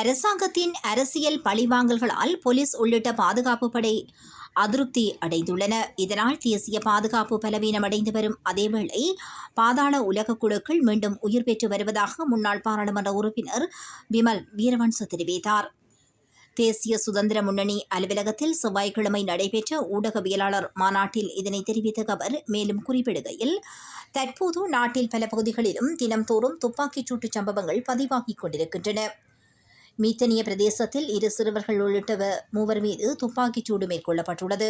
அரசாங்கத்தின் அரசியல் பழிவாங்கல்களால் போலீஸ் உள்ளிட்ட பாதுகாப்பு படை அதிருப்தி அடைந்துள்ளன. இதனால் தேசிய பாதுகாப்பு பலவீனமடைந்து வரும் அதேவேளை பாதாள உலக குழுக்கள் மீண்டும் உயிர் பெற்று வருவதாக முன்னாள் பாராளுமன்ற உறுப்பினர் விமல் வீரவன்ச தெரிவித்தார். தேசிய சுதந்திர முன்னணி அலுவலகத்தில் செவ்வாய்க்கிழமை நடைபெற்ற ஊடகவியலாளர் மாநாட்டில் இதனை தெரிவித்த அவர் மேலும் குறிப்பிடுகையில், தற்போது நாட்டில் பல பகுதிகளிலும் தினம்தோறும் துப்பாக்கிச் சூட்டு சம்பவங்கள் பதிவாகிக் கொண்டிருக்கின்றன. மீத்தனிய பிரதேசத்தில் 2 சிறுவர்கள் உள்ளிட்ட 3 மீது துப்பாக்கிச் சூடு மேற்கொள்ளப்பட்டுள்ளது.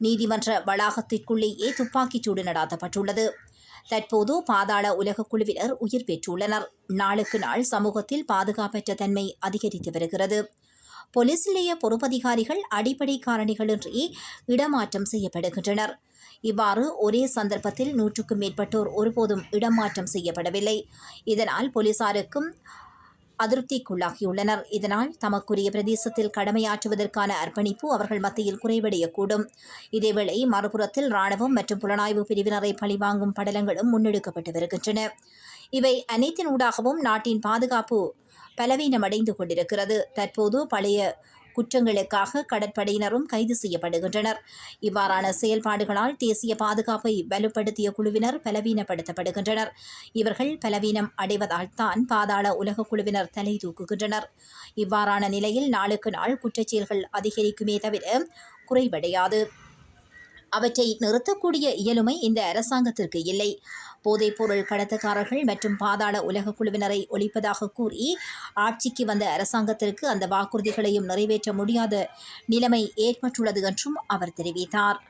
நீதிமன்ற வளாகத்திற்குள்ளேயே துப்பாக்கிச் சூடு நடாத்தப்பட்டுள்ளது. தற்போது பாதாள உலக குழுவினர் உயிர் பெற்றுள்ளனர். நாளுக்கு நாள் சமூகத்தில் பாதுகாப்பற்ற தன்மை அதிகரித்து வருகிறது. போலீஸ் நிலைய பொறுப்பதிகாரிகள் அடிப்படை காரணிகளின்றி இடமாற்றம் செய்யப்படுகின்றனர். இவ்வாறு ஒரே சந்தர்ப்பத்தில் 100க்கும் மேற்பட்டோர் ஒருபோதும் இடமாற்றம் செய்யப்படவில்லை. இதனால் போலீசாருக்கும் அதிருப்திக்குள்ளாகியுள்ளனர். இதனால் தமக்குரிய பிரதேசத்தில் கடமையாற்றுவதற்கான அர்ப்பணிப்பு அவர்கள் மத்தியில் குறைவடையக்கூடும். இதேவேளை மறுபுறத்தில் இராணுவம் மற்றும் புலனாய்வு பிரிவினரை பழிவாங்கும் படலங்களும் முன்னெடுக்கப்பட்டு வருகின்றன. இவை அனைத்தினூடாகவும் நாட்டின் பாதுகாப்பு பலவீனமடைந்து கொண்டிருக்கிறது. தற்போது பழைய குற்றங்களுக்காக கடற்படையினரும் கைது செய்யப்படுகின்றனர். இவ்வாறான செயல்பாடுகளால் தேசிய பாதுகாப்பை வலுப்படுத்திய குழுவினர் பலவீனப்படுத்தப்படுகின்றனர். இவர்கள் பலவீனம் அடைவதால் தான் பாதாள உலக குழுவினர் தலை தூக்குகின்றனர். இவ்வாறான நிலையில் நாளுக்கு நாள் குற்றச்செயல்கள் அதிகரிக்குமே தவிர குறைவடையாது. அவற்றை நிறுத்தக்கூடிய இயலுமை இந்த அரசாங்கத்திற்கு இல்லை. போதைப்பொருள் கடத்தக்காரர்கள் மற்றும் பாதாள உலக குழுவினரை ஒழிப்பதாக கூறி ஆட்சிக்கு வந்த அரசாங்கத்திற்கு அந்த வாக்குறுதிகளையும் நிறைவேற்ற முடியாத நிலைமை ஏற்பட்டுள்ளது என்றும் அவர் தெரிவித்தார்.